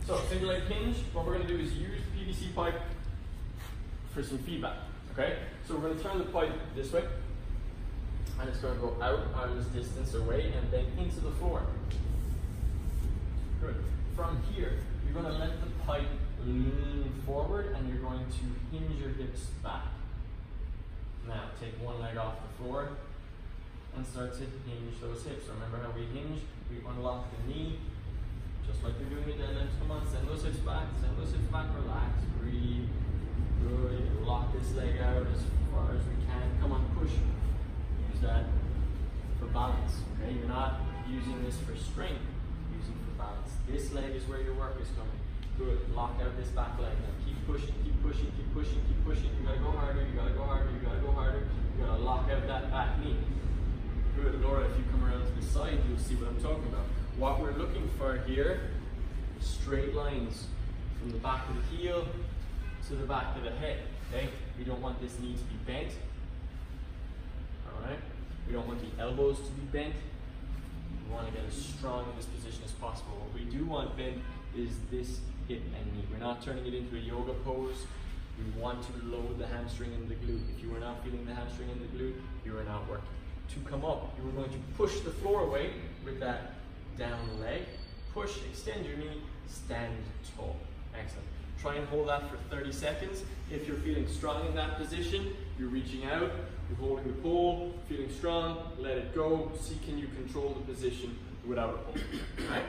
So single leg hinge, what we're going to do is use PVC pipe for some feedback, okay? So we're going to turn the pipe this way, and it's going to go out arm's distance away and then into the floor. Good. From here, you're going to let the pipe lean forward and you're going to hinge your hips back. Now take one leg off the floor and start to hinge those hips. Remember how we hinge? We unlock the knee, just like you're doing a deadlift. Come on, send those hips back, relax, breathe. Good. Lock this leg out as far as we can. Come on, push. Use that for balance. Okay, you're not using this for strength, you're using it for balance. This leg is where your work is coming. Good. Lock out this back leg now. Keep pushing, keep pushing, keep pushing, keep pushing. You gotta go harder, you gotta go harder, you gotta go harder. You gotta lock out that back knee. Good. Laura, if you come around to the side, you'll see what I'm talking about. What we're looking for here, straight lines from the back of the heel to the back of the head. Okay? We don't want this knee to be bent. Alright? We don't want the elbows to be bent. We want to get as strong in this position as possible. What we do want bent is this hip and knee. We're not turning it into a yoga pose. We want to load the hamstring and the glute. If you are not feeling the hamstring and the glute, you are not working. To come up, you are going to push the floor away with that down leg. Push, extend your knee, stand tall. Excellent. Try and hold that for 30 seconds. If you're feeling strong in that position, you're reaching out, you're holding the pole, feeling strong, let it go. See, can you control the position without a pull. Right?